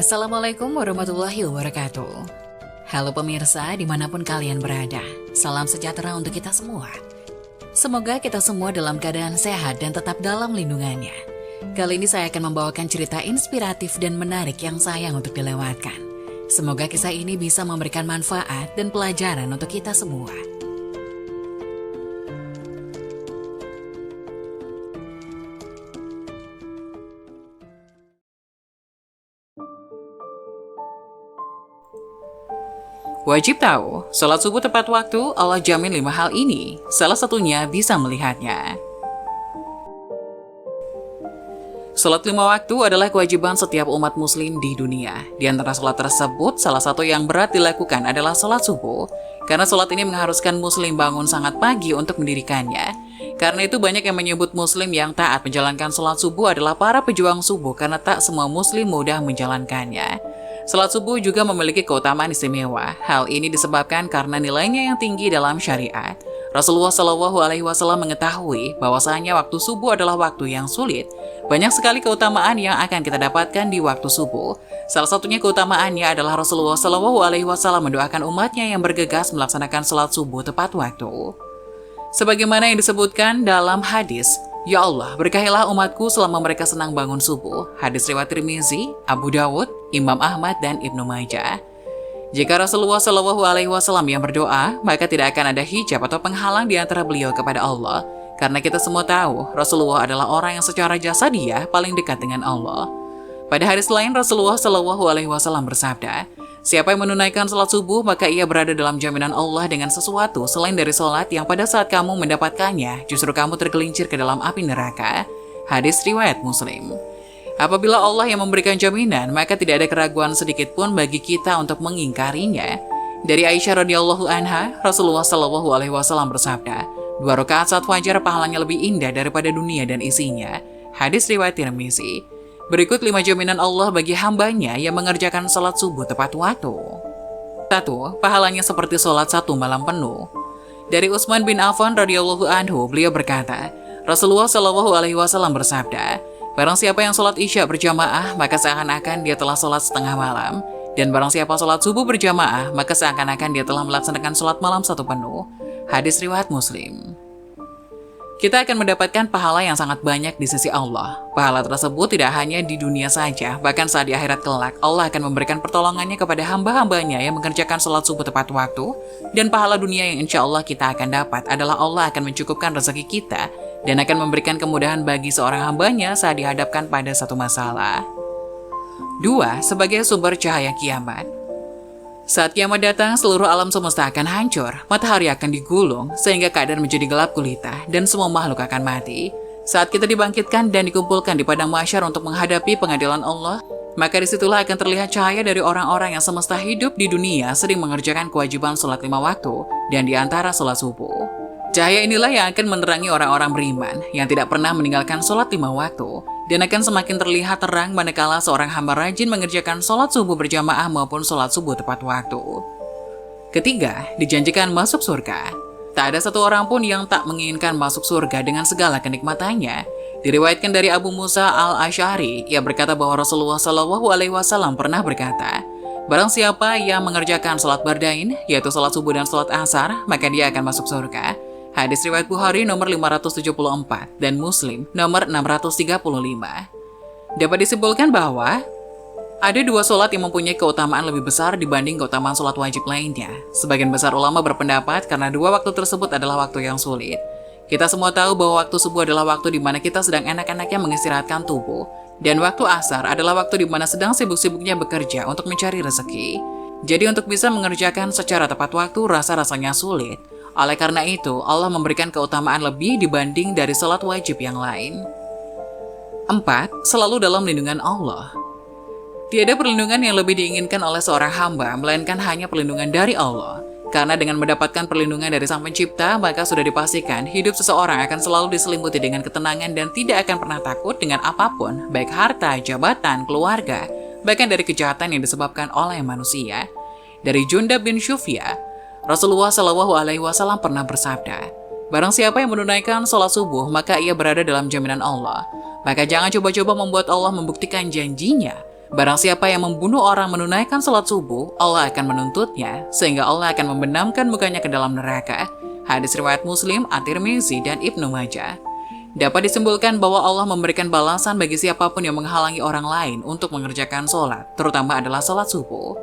Assalamualaikum warahmatullahi wabarakatuh. Halo pemirsa dimanapun kalian berada, salam sejahtera untuk kita semua. Semoga kita semua dalam keadaan sehat dan tetap dalam lindungannya. Kali ini saya akan membawakan cerita inspiratif dan menarik yang sayang untuk dilewatkan. Semoga kisah ini bisa memberikan manfaat dan pelajaran untuk kita semua. Wajib tahu, sholat subuh tepat waktu Allah jamin 5 hal ini. Salah satunya bisa melihatnya. Sholat 5 waktu adalah kewajiban setiap umat muslim di dunia. Di antara sholat tersebut, salah satu yang berat dilakukan adalah sholat subuh. Karena sholat ini mengharuskan muslim bangun sangat pagi untuk mendirikannya. Karena itu banyak yang menyebut muslim yang taat menjalankan sholat subuh adalah para pejuang subuh, karena tak semua muslim mudah menjalankannya. Salat subuh juga memiliki keutamaan istimewa. Hal ini disebabkan karena nilainya yang tinggi dalam syariat. Rasulullah SAW mengetahui bahwasanya waktu subuh adalah waktu yang sulit. Banyak sekali keutamaan yang akan kita dapatkan di waktu subuh. Salah satunya keutamaannya adalah Rasulullah SAW mendoakan umatnya yang bergegas melaksanakan salat subuh tepat waktu. Sebagaimana yang disebutkan dalam hadis, "Ya Allah, berkahilah umatku selama mereka senang bangun subuh." Hadis riwayat Tirmizi, Abu Dawud, Imam Ahmad, dan Ibnu Majah. Jika Rasulullah SAW yang berdoa, maka tidak akan ada hijab atau penghalang di antara beliau kepada Allah. Karena kita semua tahu, Rasulullah adalah orang yang secara jasadiah paling dekat dengan Allah. Pada hadis lain, Rasulullah SAW bersabda, "Siapa yang menunaikan salat subuh, maka ia berada dalam jaminan Allah dengan sesuatu selain dari salat yang pada saat kamu mendapatkannya, justru kamu tergelincir ke dalam api neraka." Hadis riwayat Muslim. Apabila Allah yang memberikan jaminan, maka tidak ada keraguan sedikit pun bagi kita untuk mengingkarinya. Dari Aisyah radhiyallahu anha, Rasulullah SAW bersabda, 2 rakaat saat fajar pahalanya lebih indah daripada dunia dan isinya. Hadis riwayat Tirmizi. Berikut 5 jaminan Allah bagi hambanya yang mengerjakan salat subuh tepat waktu. 1. Pahalanya seperti salat 1 malam penuh. Dari Utsman bin Affan radhiyallahu anhu, beliau berkata, Rasulullah SAW bersabda, "Barang siapa yang salat Isya berjamaah, maka seakan-akan dia telah salat setengah malam. Dan barang siapa salat subuh berjamaah, maka seakan-akan dia telah melaksanakan salat malam 1 penuh." Hadis riwayat Muslim. Kita akan mendapatkan pahala yang sangat banyak di sisi Allah. Pahala tersebut tidak hanya di dunia saja, bahkan saat di akhirat kelak, Allah akan memberikan pertolongannya kepada hamba-hambanya yang mengerjakan salat subuh tepat waktu, dan pahala dunia yang insya Allah kita akan dapat adalah Allah akan mencukupkan rezeki kita, dan akan memberikan kemudahan bagi seorang hambanya saat dihadapkan pada satu masalah. 2. Sebagai sumber cahaya kiamat. Saat kiamat datang, seluruh alam semesta akan hancur, matahari akan digulung, sehingga keadaan menjadi gelap gulita, dan semua makhluk akan mati. Saat kita dibangkitkan dan dikumpulkan di padang mahsyar untuk menghadapi pengadilan Allah, maka disitulah akan terlihat cahaya dari orang-orang yang semesta hidup di dunia sering mengerjakan kewajiban sholat 5 waktu, dan di antara sholat subuh. Cahaya inilah yang akan menerangi orang-orang beriman, yang tidak pernah meninggalkan sholat 5 waktu, dan akan semakin terlihat terang manakala seorang hamba rajin mengerjakan sholat subuh berjamaah maupun sholat subuh tepat waktu. Ketiga, dijanjikan masuk surga. Tak ada satu orang pun yang tak menginginkan masuk surga dengan segala kenikmatannya. Diriwayatkan dari Abu Musa al-Asy'ari, ia berkata bahwa Rasulullah SAW pernah berkata, "Barang siapa yang mengerjakan sholat bardain, yaitu sholat subuh dan sholat asar, maka dia akan masuk surga." Hadis riwayat Bukhari nomor 574 dan Muslim nomor 635. Dapat disimpulkan bahwa ada 2 sholat yang mempunyai keutamaan lebih besar dibanding keutamaan sholat wajib lainnya. Sebagian besar ulama berpendapat karena 2 waktu tersebut adalah waktu yang sulit. Kita semua tahu bahwa waktu subuh adalah waktu di mana kita sedang enak-enaknya mengistirahatkan tubuh, dan waktu asar adalah waktu di mana sedang sibuk-sibuknya bekerja untuk mencari rezeki. Jadi untuk bisa mengerjakan secara tepat waktu rasa-rasanya sulit. Oleh karena itu, Allah memberikan keutamaan lebih dibanding dari salat wajib yang lain. 4. Selalu dalam lindungan Allah. Tiada perlindungan yang lebih diinginkan oleh seorang hamba, melainkan hanya perlindungan dari Allah. Karena dengan mendapatkan perlindungan dari Sang Pencipta, maka sudah dipastikan hidup seseorang akan selalu diselimuti dengan ketenangan dan tidak akan pernah takut dengan apapun, baik harta, jabatan, keluarga, bahkan dari kejahatan yang disebabkan oleh manusia. Dari Jundab bin Syufya, Rasulullah SAW pernah bersabda, "Barang siapa yang menunaikan sholat subuh, maka ia berada dalam jaminan Allah. Maka jangan coba-coba membuat Allah membuktikan janjinya. Barang siapa yang membunuh orang menunaikan sholat subuh, Allah akan menuntutnya, sehingga Allah akan membenamkan mukanya ke dalam neraka. Hadis riwayat Muslim, At-Tirmizi, dan Ibnu Majah. Dapat disimpulkan bahwa Allah memberikan balasan bagi siapapun yang menghalangi orang lain untuk mengerjakan sholat, terutama adalah sholat subuh.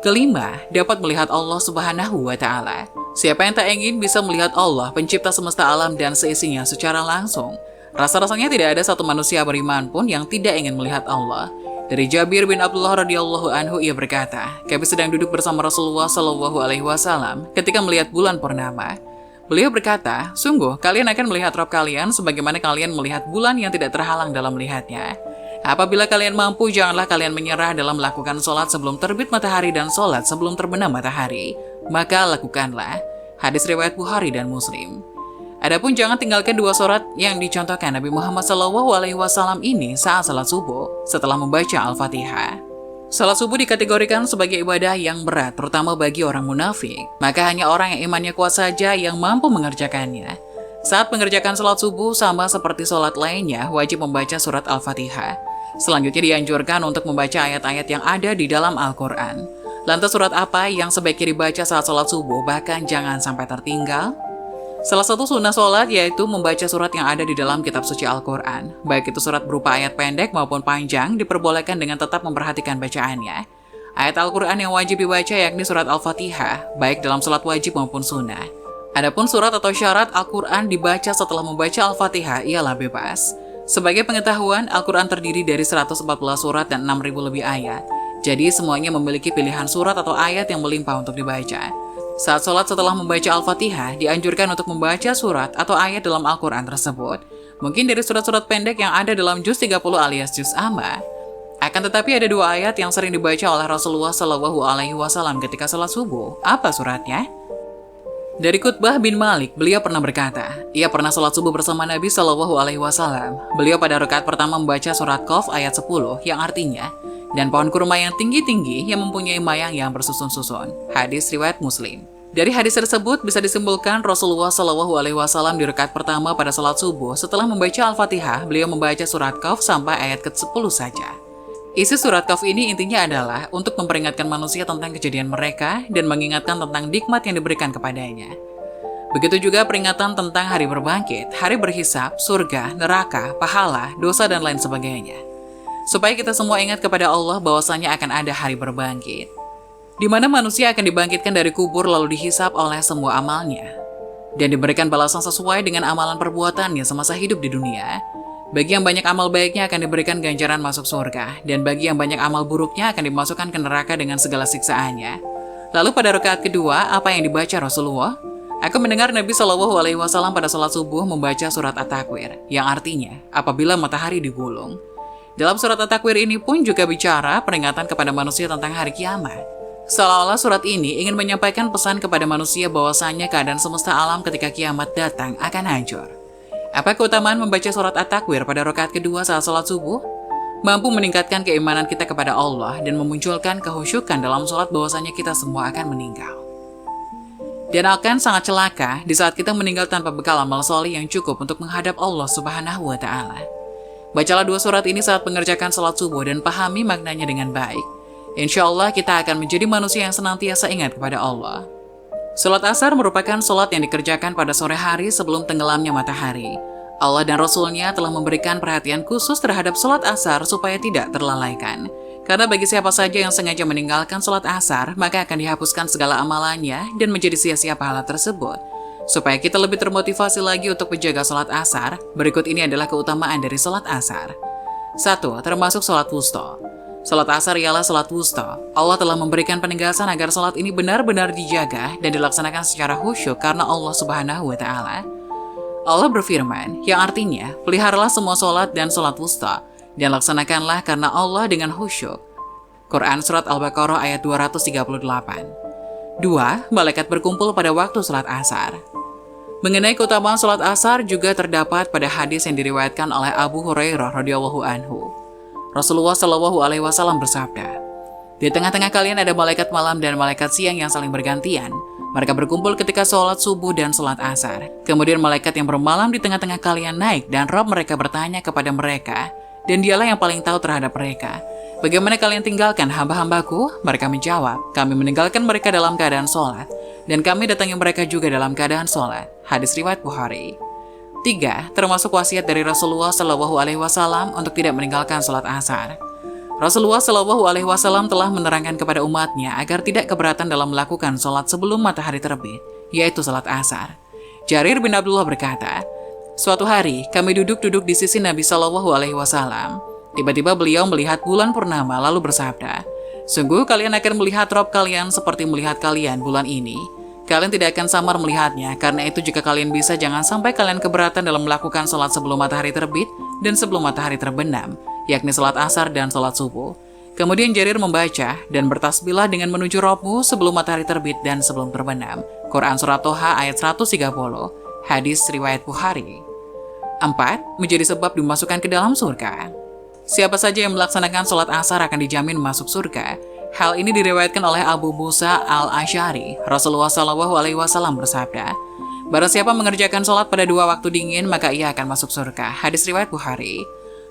Kelima, dapat melihat Allah Subhanahu wa Ta'ala. Siapa yang tak ingin bisa melihat Allah, pencipta semesta alam dan seisinya secara langsung? Rasa-rasanya tidak ada satu manusia beriman pun yang tidak ingin melihat Allah. Dari Jabir bin Abdullah radhiyallahu anhu, ia berkata, kami sedang duduk bersama Rasulullah Shallallahu alaihi wasallam ketika melihat bulan purnama. Beliau berkata, sungguh kalian akan melihat Rabb kalian sebagaimana kalian melihat bulan yang tidak terhalang dalam melihatnya. Apabila kalian mampu, janganlah kalian menyerah dalam melakukan sholat sebelum terbit matahari dan sholat sebelum terbenam matahari. Maka lakukanlah. Hadis riwayat Bukhari dan Muslim. Adapun jangan tinggalkan dua surat yang dicontohkan Nabi Muhammad SAW ini saat salat subuh setelah membaca Al-Fatihah. Salat subuh dikategorikan sebagai ibadah yang berat, terutama bagi orang munafik. Maka hanya orang yang imannya kuat saja yang mampu mengerjakannya. Saat mengerjakan salat subuh sama seperti salat lainnya, wajib membaca surat Al-Fatihah. Selanjutnya dianjurkan untuk membaca ayat-ayat yang ada di dalam Al-Quran. Lantas surat apa yang sebaiknya dibaca saat salat subuh, bahkan jangan sampai tertinggal? Salah satu sunnah sholat yaitu membaca surat yang ada di dalam kitab suci Al-Quran. Baik itu surat berupa ayat pendek maupun panjang, diperbolehkan dengan tetap memperhatikan bacaannya. Ayat Al-Quran yang wajib dibaca yakni surat Al-Fatihah, baik dalam sholat wajib maupun sunnah. Adapun surat atau syarat Al-Quran dibaca setelah membaca Al-Fatihah ialah bebas. Sebagai pengetahuan, Al-Quran terdiri dari 114 surat dan 6.000 lebih ayat. Jadi semuanya memiliki pilihan surat atau ayat yang melimpah untuk dibaca. Saat sholat setelah membaca Al-Fatihah, dianjurkan untuk membaca surat atau ayat dalam Al-Quran tersebut. Mungkin dari surat-surat pendek yang ada dalam juz 30 alias juz amma. Akan tetapi ada dua ayat yang sering dibaca oleh Rasulullah SAW ketika sholat subuh. Apa suratnya? Dari Qutbah bin Malik, beliau pernah berkata, ia pernah sholat subuh bersama Nabi SAW. Beliau pada rakaat pertama membaca surat Qaf ayat 10 yang artinya, dan pohon kurma yang tinggi-tinggi yang mempunyai mayang yang bersusun-susun. Hadis riwayat Muslim. Dari hadis tersebut bisa disimpulkan Rasulullah SAW di rakaat pertama pada salat subuh setelah membaca Al-Fatihah, beliau membaca surat Qaf sampai ayat ke-10 saja. Isi surat Qaf ini intinya adalah untuk memperingatkan manusia tentang kejadian mereka dan mengingatkan tentang nikmat yang diberikan kepadanya. Begitu juga peringatan tentang hari berbangkit, hari berhisab, surga, neraka, pahala, dosa, dan lain sebagainya. Supaya kita semua ingat kepada Allah bahwasanya akan ada hari berbangkit, di mana manusia akan dibangkitkan dari kubur lalu dihisab oleh semua amalnya, dan diberikan balasan sesuai dengan amalan perbuatannya semasa hidup di dunia. Bagi yang banyak amal baiknya akan diberikan ganjaran masuk surga, dan bagi yang banyak amal buruknya akan dimasukkan ke neraka dengan segala siksaannya. Lalu pada rakaat kedua, apa yang dibaca Rasulullah? Aku mendengar Nabi SAW pada salat subuh membaca surat At-Takwir, yang artinya, apabila matahari digulung. Dalam surat At-Takwir ini pun juga bicara peringatan kepada manusia tentang hari kiamat. Seolah-olah surat ini ingin menyampaikan pesan kepada manusia bahwasanya keadaan semesta alam ketika kiamat datang akan hancur. Apa keutamaan membaca surat At-Takwir pada rakaat kedua saat salat subuh? Mampu meningkatkan keimanan kita kepada Allah dan memunculkan kehusyukan dalam salat bahwasanya kita semua akan meninggal. Dan akan sangat celaka di saat kita meninggal tanpa bekal amal soleh yang cukup untuk menghadap Allah Subhanahu wa Ta'ala. Bacalah dua surat ini saat mengerjakan salat subuh dan pahami maknanya dengan baik. Insya Allah kita akan menjadi manusia yang senantiasa ingat kepada Allah. Salat asar merupakan salat yang dikerjakan pada sore hari sebelum tenggelamnya matahari. Allah dan Rasul-Nya telah memberikan perhatian khusus terhadap salat asar supaya tidak terlalaikan. Karena bagi siapa saja yang sengaja meninggalkan salat asar, maka akan dihapuskan segala amalannya dan menjadi sia-sia pahala tersebut. Supaya kita lebih termotivasi lagi untuk menjaga salat asar, berikut ini adalah keutamaan dari salat asar. 1. Termasuk salat wusta. Salat asar ialah salat wusta. Allah telah memberikan penegasan agar salat ini benar-benar dijaga dan dilaksanakan secara khusyuk karena Allah Subhanahu wa Ta'ala. Allah berfirman, yang artinya, peliharalah semua salat dan salat wusta, dan laksanakanlah karena Allah dengan khusyuk. Quran Surat Al-Baqarah ayat 238. 2. Malaikat berkumpul pada waktu salat asar. Mengenai keutamaan salat asar juga terdapat pada hadis yang diriwayatkan oleh Abu Hurairah radhiyallahu anhu. Rasulullah SAW bersabda, di tengah-tengah kalian ada malaikat malam dan malaikat siang yang saling bergantian. Mereka berkumpul ketika sholat subuh dan sholat asar. Kemudian malaikat yang bermalam di tengah-tengah kalian naik dan Rabb mereka bertanya kepada mereka, dan dialah yang paling tahu terhadap mereka. Bagaimana kalian tinggalkan hamba-hambaku? Mereka menjawab, kami meninggalkan mereka dalam keadaan sholat, dan kami datangi mereka juga dalam keadaan sholat. Hadis riwayat Bukhari. 3. Termasuk wasiat dari Rasulullah SAW untuk tidak meninggalkan sholat asar. Rasulullah SAW telah menerangkan kepada umatnya agar tidak keberatan dalam melakukan sholat sebelum matahari terbit, yaitu sholat asar. Jarir bin Abdullah berkata, suatu hari kami duduk-duduk di sisi Nabi SAW. Tiba-tiba beliau melihat bulan purnama lalu bersabda, sungguh kalian akan melihat Rob kalian seperti melihat kalian bulan ini. Kalian tidak akan samar melihatnya, karena itu jika kalian bisa jangan sampai kalian keberatan dalam melakukan sholat sebelum matahari terbit dan sebelum matahari terbenam, yakni sholat asar dan sholat subuh. Kemudian Jarir membaca dan bertasbihlah dengan menuju Robmu sebelum matahari terbit dan sebelum terbenam. Quran Surat Toha ayat 130, hadis riwayat Bukhari. 4. Menjadi sebab dimasukkan ke dalam surga. Siapa saja yang melaksanakan sholat asar akan dijamin masuk surga. Hal ini diriwayatkan oleh Abu Musa al-Asy'ari. Rasulullah SAW bersabda, barang siapa mengerjakan sholat pada 2 waktu dingin, maka ia akan masuk surga. Hadis riwayat Bukhari.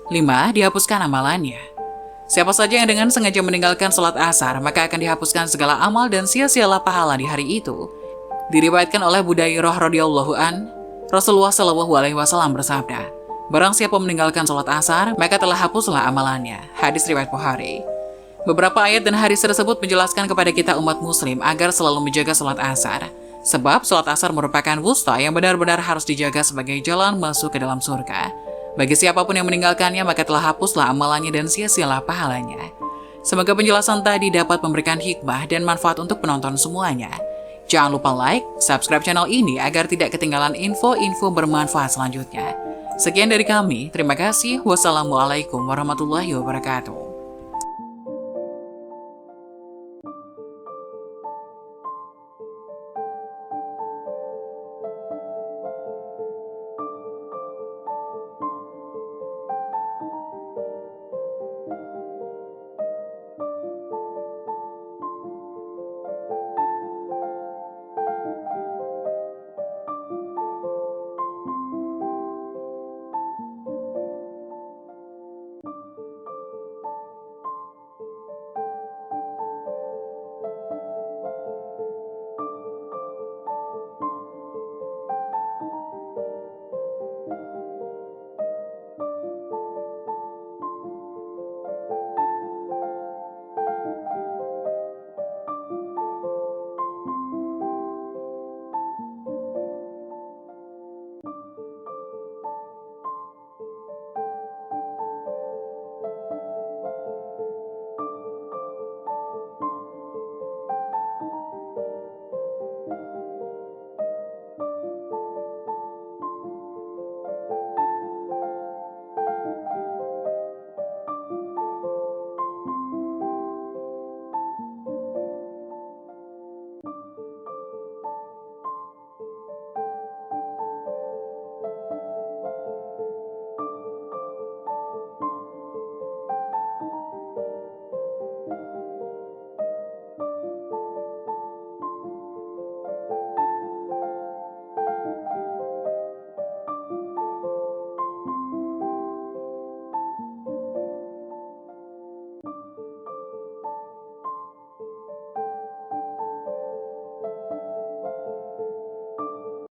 5. Dihapuskan amalannya. Siapa saja yang dengan sengaja meninggalkan sholat asar, maka akan dihapuskan segala amal dan sia-sialah pahala di hari itu. Diriwayatkan oleh Budairah radhiyallahu an, Rasulullah SAW bersabda, barang siapa meninggalkan sholat asar, maka telah hapuslah amalannya. Hadis riwayat Bukhari. Beberapa ayat dan hadis tersebut menjelaskan kepada kita umat muslim agar selalu menjaga sholat asar. Sebab sholat asar merupakan wusta yang benar-benar harus dijaga sebagai jalan masuk ke dalam surga. Bagi siapapun yang meninggalkannya, maka telah hapuslah amalannya dan sia-sialah pahalanya. Semoga penjelasan tadi dapat memberikan hikmah dan manfaat untuk penonton semuanya. Jangan lupa like, subscribe channel ini agar tidak ketinggalan info-info bermanfaat selanjutnya. Sekian dari kami, terima kasih. Wassalamualaikum warahmatullahi wabarakatuh.